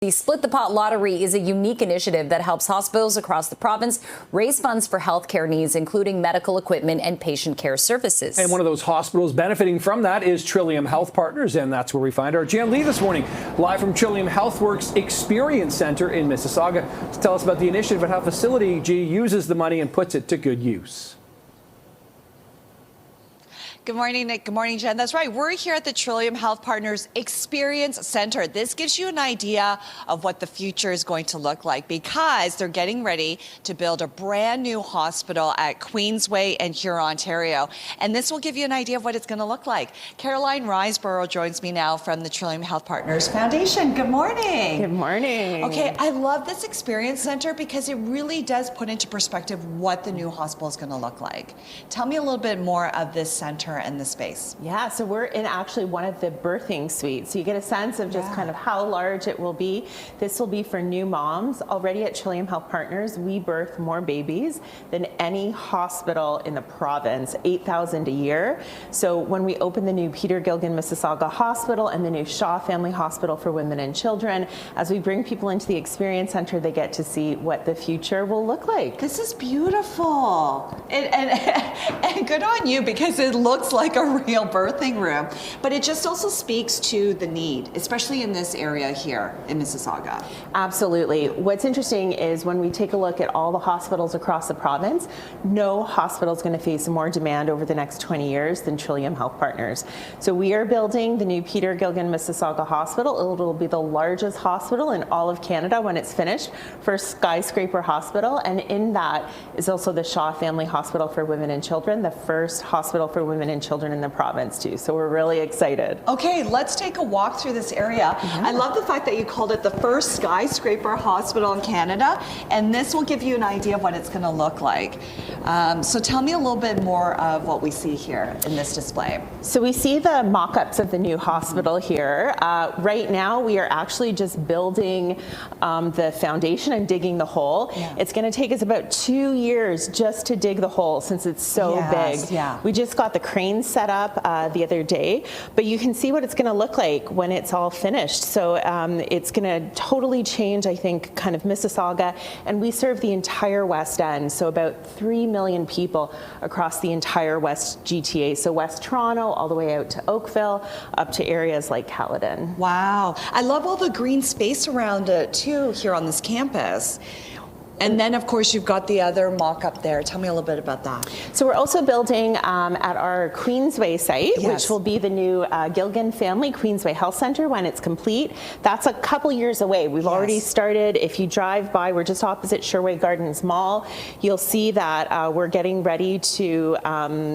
The Split the Pot Lottery is a unique initiative that helps hospitals across the province raise funds for healthcare needs, including medical equipment and patient care services. And one of those hospitals benefiting from that is Trillium Health Partners, and that's where we find our Jan Lee this morning, live from Trillium HealthWorks Experience Center in Mississauga, to tell us about the initiative and how Facility G uses the money and puts it to good use. Good morning, Nick. Good morning, Jen. That's right. We're here at the Trillium Health Partners Experience Center. This gives you an idea of what the future is going to look like because they're getting ready to build a brand new hospital at Queensway and Huron, Ontario. And this will give you an idea of what it's going to look like. Caroline Riseborough joins me now from the Trillium Health Partners Foundation. Good morning. Good morning. Okay, I love this Experience Center because it really does put into perspective what the new hospital is going to look like. Tell me a little bit more of this center and the space. Yeah, so we're in actually one of the birthing suites. So you get a sense of just kind of how large it will be. This will be for new moms. Already at Trillium Health Partners, we birth more babies than any hospital in the province, 8,000 a year. So when we open the new Peter Gilgan Mississauga Hospital and the new Shaw Family Hospital for Women and Children, as we bring people into the Experience Center, they get to see what the future will look like. This is beautiful. And good on you because it looks like a real birthing room, but it just also speaks to the need, especially in this area here in Mississauga. Absolutely. What's interesting is when we take a look at all the hospitals across the province, no hospital is going to face more demand over the next 20 years than Trillium Health Partners. So we are building the new Peter Gilgan Mississauga Hospital. It'll be the largest hospital in all of Canada when it's finished, first skyscraper hospital, and in that is also the Shaw Family Hospital for Women and Children, the first hospital for women and children in the province too. So we're really excited. Okay, let's take a walk through this area. I love the fact that you called it the first skyscraper hospital in Canada, and this will give you an idea of what it's going to look like. So tell me a little bit more of what we see here in this display. So we see the mock-ups of the new hospital here. Right now we are actually just building the foundation and digging the hole. It's going to take us about 2 years just to dig the hole since it's so big. We just got the crane set up the other day, but you can see what it's going to look like when it's all finished. So it's going to totally change, I think, kind of Mississauga, and we serve the entire West End, so about 3 million people across the entire West GTA, so West Toronto all the way out to Oakville, up to areas like Caledon. Wow, I love all the green space around it too here on this campus. And then, of course, you've got the other mock-up there. Tell me a little bit about that. So we're also building at our Queensway site, which will be the new Gilgan Family Queensway Health Center when it's complete. That's a couple years away. We've already started. If you drive by, we're just opposite Sherway Gardens Mall. You'll see that we're getting ready to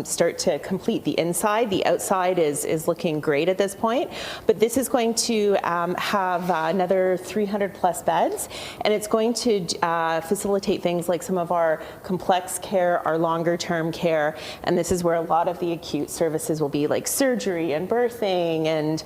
start to complete the inside. The outside is looking great at this point. But this is going to have another 300 plus beds, and it's going to facilitate things like some of our complex care, our longer term care, and this is where a lot of the acute services will be, like surgery and birthing, and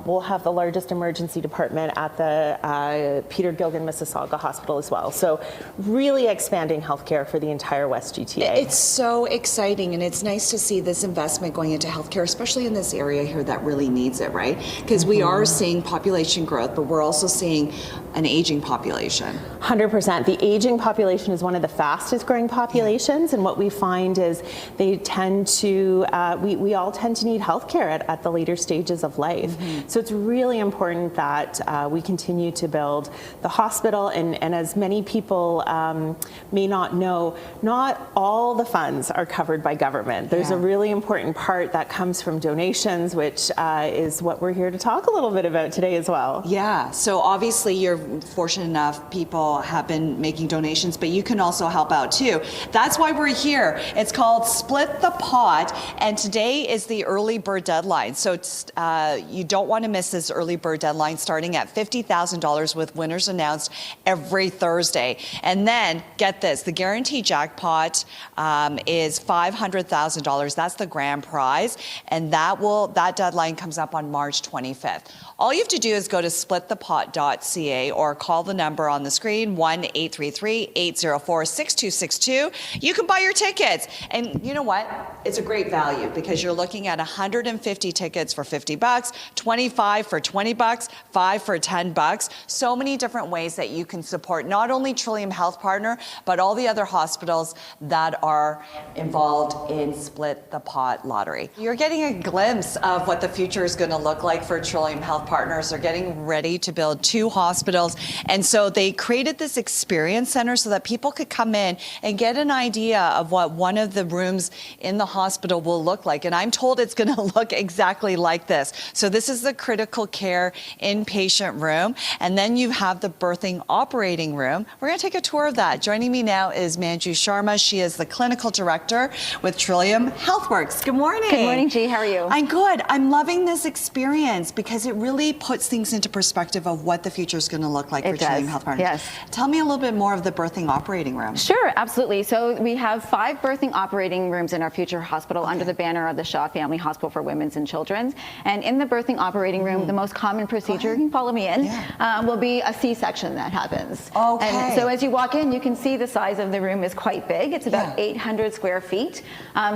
we'll have the largest emergency department at the Peter Gilgan Mississauga Hospital as well. So really expanding healthcare for the entire West GTA. It's so exciting, and it's nice to see this investment going into healthcare, especially in this area here that really needs it, right? Because we are seeing population growth, but we're also seeing an aging population. 100%. The aging population is one of the fastest growing populations, and what we find is they tend to, we all tend to need healthcare at the later stages of life. So it's really important that we continue to build the hospital, and as many people may not know, not all the funds are covered by government. There's a really important part that comes from donations, which is what we're here to talk a little bit about today as well. Yeah, so obviously you're fortunate enough, people have been making donations, but you can also help out too. That's why we're here. It's called Split the Pot, and today is the early bird deadline. So you don't want to miss this early bird deadline, starting at $50,000 with winners announced every Thursday. And then get this, the guaranteed jackpot is $500,000. That's the grand prize, and that deadline comes up on March 25th. All you have to do is go to splitthepot.ca or call the number on the screen, 1-833-804-6262. You can buy your tickets. And you know what? it's a great value because you're looking at 150 tickets for $50, 25 for $20, 5 for $10. So many different ways that you can support not only Trillium Health Partner, but all the other hospitals that are involved in Split the Pot lottery. You're getting a glimpse of what the future is going to look like for Trillium Health Partners. They're getting ready to build 2 hospitals. And so they created this experience center so that people could come in and get an idea of what one of the rooms in the hospital will look like. And I'm told it's going to look exactly like this. So this is the critical care inpatient room. And then you have the birthing operating room. We're going to take a tour of that. Joining me now is Manju Sharma. She is the clinical director with Trillium HealthWorks. Good morning. Good morning, G. How are you? I'm good. I'm loving this experience because it really puts things into perspective of what the future is going to look like for Trillium Health Partners. Yes. Tell me a little bit more of the birthing operating room. Sure, absolutely. So we have 5 birthing operating rooms in our future hospital under the banner of the Shaw Family Hospital for Women's and Children's. And in the birthing operating room, the most common procedure, you can follow me in, will be a C-section that happens. Okay. And so as you walk in, you can see the size of the room is quite big. It's about 800 square feet.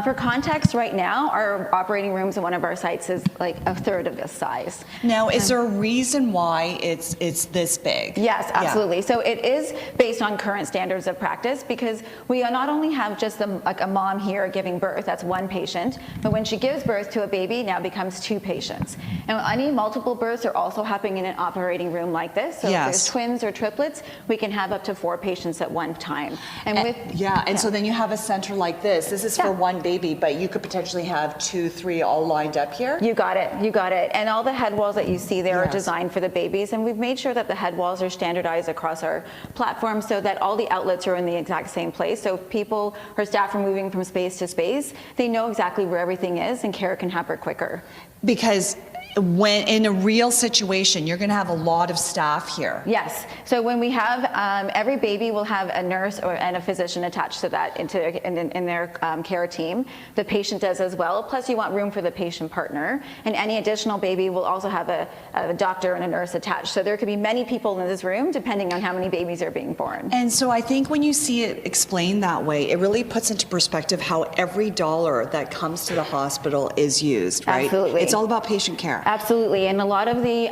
For context, right now, our operating rooms at one of our sites is like a third of this size. Now, is there a reason why it's this big? Yes, absolutely. So it is based on current standards of practice because we not only have just like a mom here giving birth, that's one patient, but when she gives birth to a baby, now becomes 2 patients. And any multiple births are also happening in an operating room like this. So if there's twins or triplets, we can have up to 4 patients at one time. And so then you have a center like this. This is for one baby, but you could potentially have 2, 3 all lined up here. You got it. You got it. And all the head walls that you see there are designed for the babies, and we've made sure that the head walls are standardized across our platform so that all the outlets are in the exact same place. So if people or staff are moving from space to space, they know exactly where everything is and care can happen quicker. Because when in a real situation, you're going to have a lot of staff here. Yes. So when we have every baby will have a nurse and a physician attached to that in their care team. The patient does as well. Plus, you want room for the patient partner, and any additional baby will also have a doctor and a nurse attached. So there could be many people in this room, depending on how many babies are being born. And so I think when you see it explained that way, it really puts into perspective how every dollar that comes to the hospital is used. Right? Absolutely. It's all about patient care. Absolutely, and a lot of the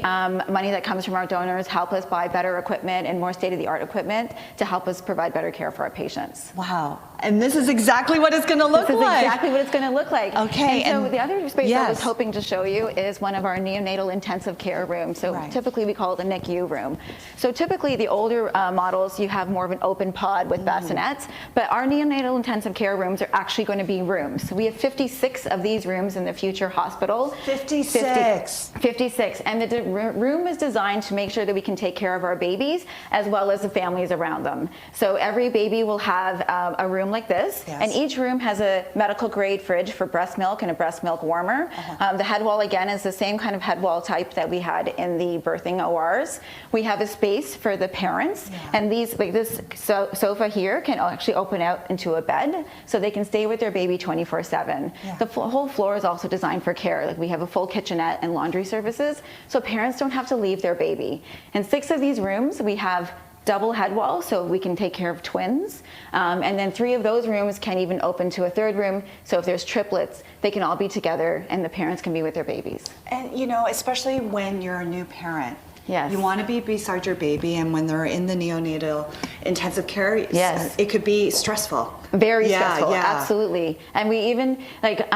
money that comes from our donors help us buy better equipment and more state-of-the-art equipment to help us provide better care for our patients. Wow, and this is exactly what it's going to look like. This is exactly what it's going to look like. Okay. And so the other space I was hoping to show you is one of our neonatal intensive care rooms. So typically we call it the NICU room. So typically the older models, you have more of an open pod with bassinets, but our neonatal intensive care rooms are actually going to be rooms. So we have 56 of these rooms in the future hospital. 56. 56, and the room is designed to make sure that we can take care of our babies as well as the families around them. So every baby will have a room like this, and each room has a medical grade fridge for breast milk and a breast milk warmer. The head wall again is the same kind of head wall type that we had in the birthing ORs. We have a space for the parents, and these like this sofa here can actually open out into a bed, so they can stay with their baby 24/7. The whole floor is also designed for care. Like we have a full kitchenette and laundry services, so parents don't have to leave their baby. In 6 of these rooms, we have double head walls, so we can take care of twins. And then 3 of those rooms can even open to a 3rd room, so if there's triplets, they can all be together and the parents can be with their babies. And you know, especially when you're a new parent, Yes. you want to be beside your baby, and when they're in the neonatal intensive care, it could be stressful. Very stressful, absolutely. And we even, like,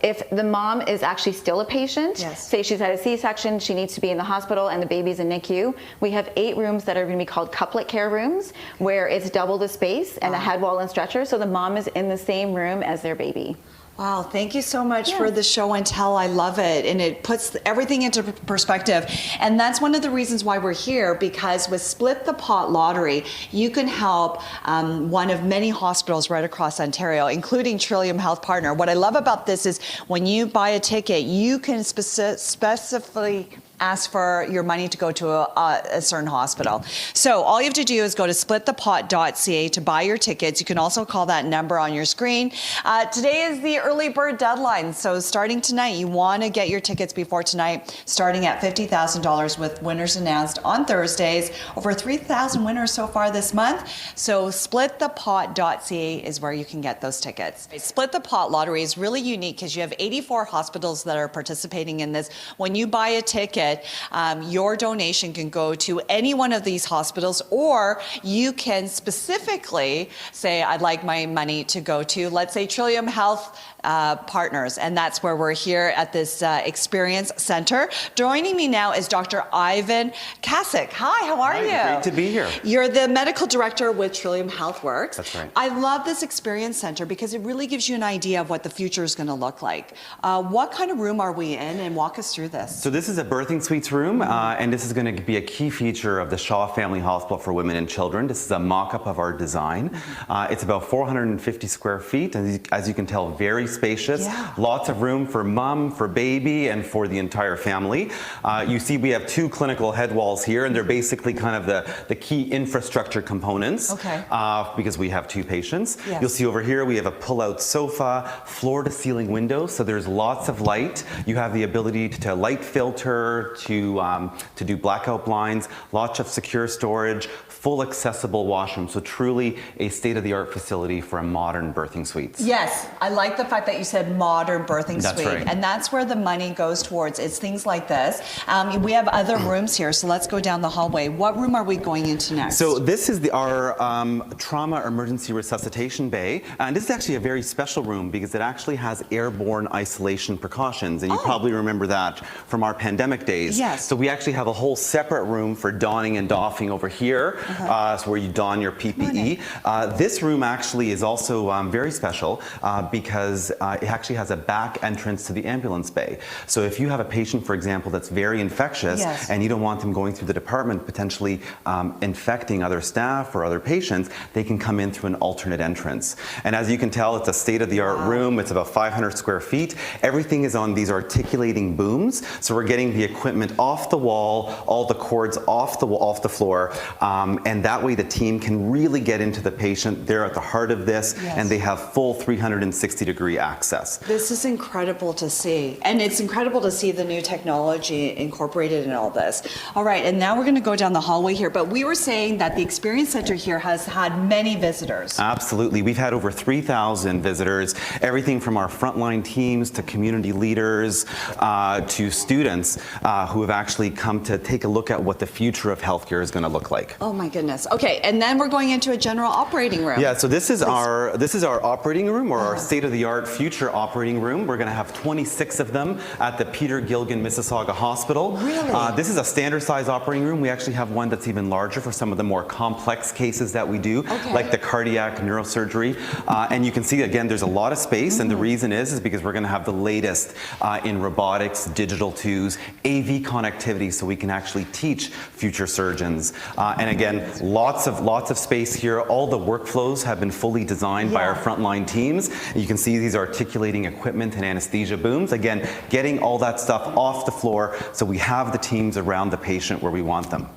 if the mom is actually still a patient, say she's had a C-section, she needs to be in the hospital, and the baby's in NICU, we have 8 rooms that are going to be called couplet care rooms, where it's double the space and a head wall and stretcher, so the mom is in the same room as their baby. Wow, thank you so much for the show and tell. I love it. And it puts everything into perspective. And that's one of the reasons why we're here, because with Split the Pot Lottery, you can help one of many hospitals right across Ontario, including Trillium Health Partner. What I love about this is when you buy a ticket, you can specifically ask for your money to go to a certain hospital. So all you have to do is go to splitthepot.ca to buy your tickets. You can also call that number on your screen. Today is the early bird deadline, so starting tonight, you want to get your tickets before tonight, starting at $50,000 with winners announced on Thursdays. Over 3,000 winners so far this month. So splitthepot.ca is where you can get those tickets. Split the Pot lottery is really unique because you have 84 hospitals that are participating in this. When you buy a ticket, your donation can go to any one of these hospitals, or you can specifically say, I'd like my money to go to, let's say, Trillium Health Partners, and that's where we're here at this Experience Center. Joining me now is Dr. Ivan Kasich. Hi, how are you? Great to be here. You're the medical director with Trillium Health Works. That's right. I love this Experience Center because it really gives you an idea of what the future is going to look like. What kind of room are we in, and walk us through this? So this is a birthing suites room, and this is going to be a key feature of the Shaw Family Hospital for Women and Children. This is a mock-up of our design. It's about 450 square feet, and as you can tell, very spacious. Yeah. Lots of room for mom, for baby, and for the entire family. You see we have two clinical head walls here, and they're basically kind of the key infrastructure components. Okay. Because we have two patients. Yes. You'll see over here we have a pull-out sofa, floor-to-ceiling windows, so there's lots of light. You have the ability to light filter, to do blackout blinds, lots of secure storage, full accessible washroom. So truly a state-of-the-art facility for a modern birthing suite. Yes, I like the fact that you said modern birthing That's suite, right. and that's where the money goes towards. It's things like this. We have other rooms here, so let's go down the hallway. What room are we going into next? So this is our trauma emergency resuscitation bay, and this is actually a very special room because it actually has airborne isolation precautions, and you probably remember that from our pandemic days. Yes. So we actually have a whole separate room for donning and doffing over here, so where you don your PPE. This room actually is also very special because it actually has a back entrance to the ambulance bay. So if you have a patient, for example, that's very infectious, Yes. and you don't want them going through the department, potentially infecting other staff or other patients, they can come in through an alternate entrance. And as you can tell, it's a state-of-the-art room. It's about 500 square feet. Everything is on these articulating booms, so we're getting the equipment off the wall, all the cords off the floor, and that way the team can really get into the patient. They're at the heart of this, and they have full 360-degree access. This is incredible to see, and it's incredible to see the new technology incorporated in all this. All right, and now we're going to go down the hallway here, but we were saying that the Experience Center here has had many visitors. Absolutely. We've had over 3,000 visitors, everything from our frontline teams to community leaders to students who have actually come to take a look at what the future of healthcare is going to look like. Oh my goodness. Okay, and then we're going into a general operating room. Yeah, so this is our operating room, or our state-of-the-art future operating room. We're going to have 26 of them at the Peter Gilligan Mississauga Hospital. Really? This is a standard size operating room. We actually have one that's even larger for some of the more complex cases that we do, like the cardiac neurosurgery. And you can see, again, there's a lot of space, and the reason is because we're going to have the latest in robotics, digital twos, AV connectivity, so we can actually teach future surgeons. And again, lots of space here. All the workflows have been fully designed by our frontline teams. You can see these articulating equipment and anesthesia booms. Again, getting all that stuff off the floor so we have the teams around the patient where we want them.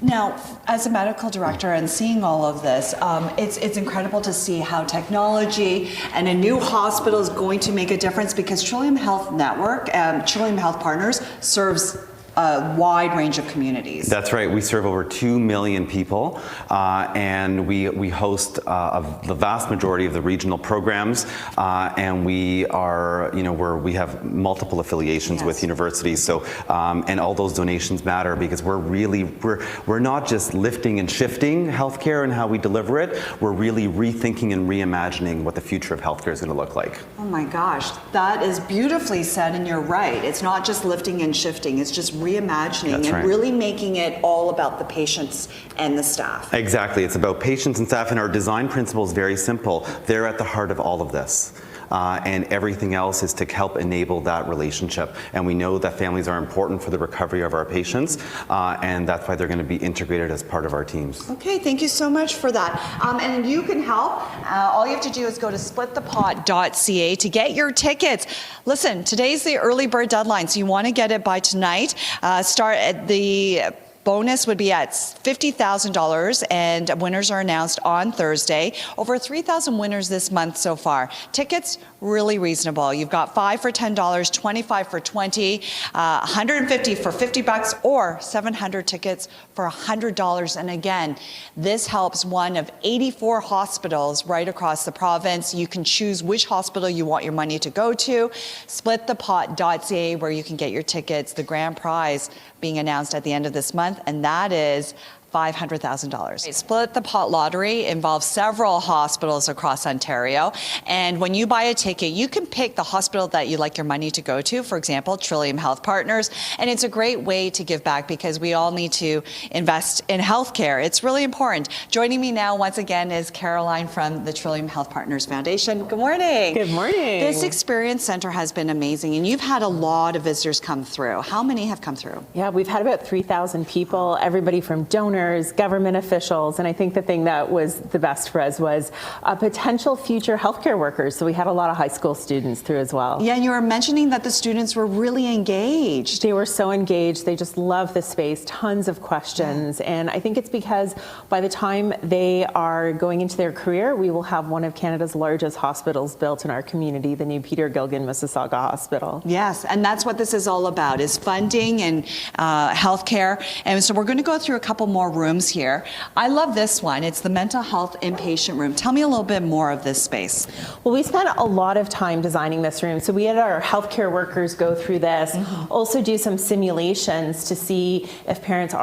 Now, as a medical director and seeing all of this, it's incredible to see how technology and a new hospital is going to make a difference, because Trillium Health Network, Trillium Health Partners serves a wide range of communities. That's right. We serve over 2 million people, and we host the vast majority of the regional programs, and we are, we have multiple affiliations with universities. So, and all those donations matter, because we're not just lifting and shifting healthcare and how we deliver it. We're really rethinking and reimagining what the future of healthcare is going to look like. Oh my gosh, that is beautifully said, and you're right. It's not just lifting and shifting. It's just reimagining and really making it all about the patients and the staff. Exactly. It's about patients and staff, and our design principle is very simple. They're at the heart of all of this. and everything else is to help enable that relationship. And we know that families are important for the recovery of our patients, and that's why they're going to be integrated as part of our teams. Okay, thank you so much for that. And you can help. All you have to do is go to splitthepot.ca to get your tickets. Listen, today's the early bird deadline, so you want to get it by tonight. Start at the bonus would be at $50,000, and winners are announced on Thursday. Over 3,000 winners this month so far. Tickets, really reasonable. You've got 5 for $10, 25 for $20, 150 for $50, or 700 tickets for $100. And again, this helps one of 84 hospitals right across the province. You can choose which hospital you want your money to go to. Splitthepot.ca, where you can get your tickets. The grand prize being announced at the end of this month, and that is $500,000. Split the Pot lottery involves several hospitals across Ontario, and when you buy a ticket, you can pick the hospital that you like your money to go to, for example, Trillium Health Partners, and it's a great way to give back because we all need to invest in healthcare. It's really important. Joining me now once again is Caroline from the Trillium Health Partners Foundation. Good morning. Good morning. This experience center has been amazing, and you've had a lot of visitors come through. How many have come through? Yeah, we've had about 3,000 people, everybody from donors, government officials, and I think the thing that was the best for us was potential future healthcare workers. So we had a lot of high school students through as well. Yeah, and you were mentioning that the students were really engaged. They were so engaged. They just love the space, tons of questions. And I think it's because by the time they are going into their career, we will have one of Canada's largest hospitals built in our community, the new Peter Gilgan Mississauga Hospital. Yes, and that's what this is all about, is funding and healthcare. And so we're going to go through a couple more rooms here. I love this one. It's the mental health inpatient room. Tell me a little bit more of this space. Well, we spent a lot of time designing this room. So we had our healthcare workers go through this, also do some simulations to see if patients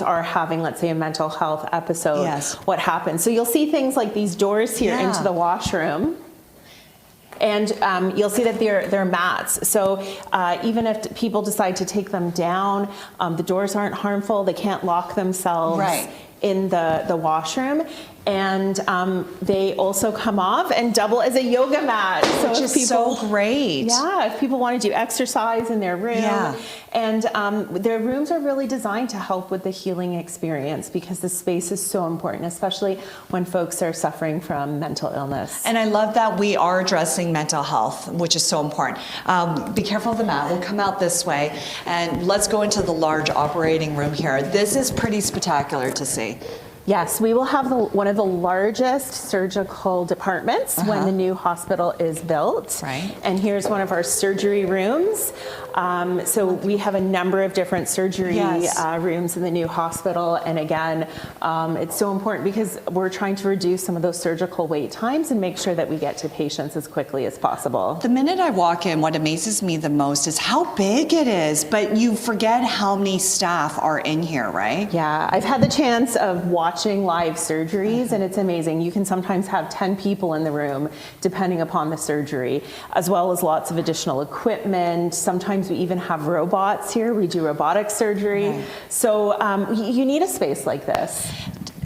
are having, let's say, a mental health episode, what happens. So you'll see things like these doors here into the washroom. And you'll see that they're mats. So even if people decide to take them down, the doors aren't harmful. They can't lock themselves in the washroom. And they also come off and double as a yoga mat. Which is so great. Yeah, if people want to do exercise in their room. Yeah. And their rooms are really designed to help with the healing experience because the space is so important, especially when folks are suffering from mental illness. And I love that we are addressing mental health, which is so important. Be careful of the mat. We'll come out this way. And let's go into the large operating room here. This is pretty spectacular to see. Yes, we will have one of the largest surgical departments when the new hospital is built. Right. And here's one of our surgery rooms. So we have a number of different surgery rooms in the new hospital. And again, it's so important because we're trying to reduce some of those surgical wait times and make sure that we get to patients as quickly as possible. The minute I walk in, what amazes me the most is how big it is, but you forget how many staff are in here, right? Yeah, I've had the chance of watching live surgeries, and it's amazing. You can sometimes have 10 people in the room, depending upon the surgery, as well as lots of additional equipment. Sometimes we even have robots here. We do robotic surgery. So you need a space like this.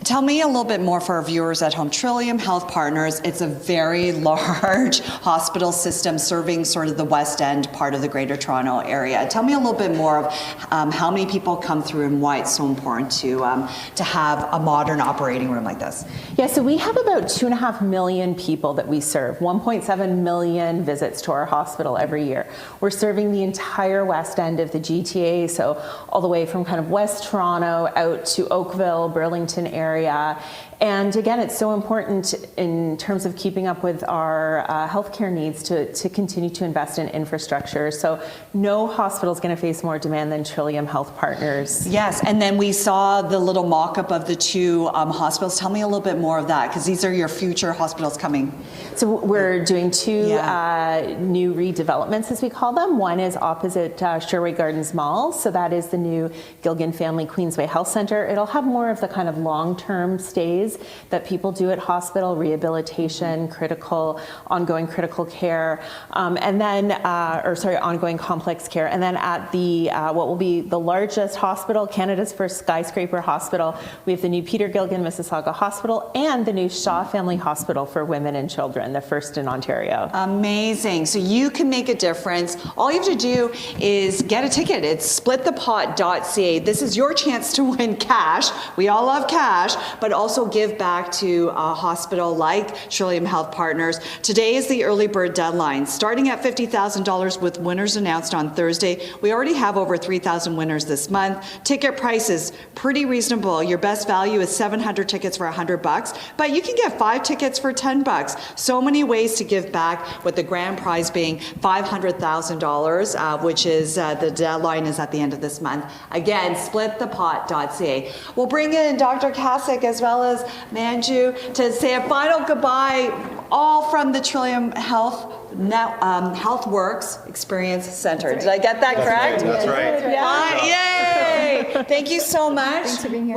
Tell me a little bit more for our viewers at home. Trillium Health Partners, it's a very large hospital system serving sort of the West End part of the Greater Toronto area. Tell me a little bit more of how many people come through and why it's so important to have a modern operating room like this. Yeah, so we have about 2.5 million people that we serve, 1.7 million visits to our hospital every year. We're serving the entire West End of the GTA, so all the way from kind of West Toronto out to Oakville, Burlington area. And again, it's so important in terms of keeping up with our healthcare needs to continue to invest in infrastructure. So no hospital is going to face more demand than Trillium Health Partners. Yes, and then we saw the little mock-up of the two hospitals. Tell me a little bit more of that, because these are your future hospitals coming. So we're doing two new redevelopments, as we call them. One is opposite Sherway Gardens Mall. So that is the new Gilgan Family Queensway Health Center. It'll have more of the kind of long-term long-term stays that people do at hospital, rehabilitation, ongoing critical care, ongoing complex care. And then at the what will be the largest hospital, Canada's first skyscraper hospital, we have the new Peter Gilgan Mississauga Hospital and the new Shaw Family Hospital for women and children, the first in Ontario. Amazing. So you can make a difference. All you have to do is get a ticket. It's splitthepot.ca. This is your chance to win cash. We all love cash, but also give back to a hospital like Trillium Health Partners. Today is the early bird deadline, starting at $50,000 with winners announced on Thursday. We already have over 3,000 winners this month. Ticket price is pretty reasonable. Your best value is 700 tickets for $100, but you can get 5 tickets for $10. So many ways to give back, with the grand prize being $500,000, which is the deadline is at the end of this month. Again, splitthepot.ca. We'll bring in Dr. Kasich as well as Manju to say a final goodbye, all from the Trillium Health HealthWorks Experience Center. Did I get that correct? That's right. Yeah. Yay! Thank you so much. Thanks for being here.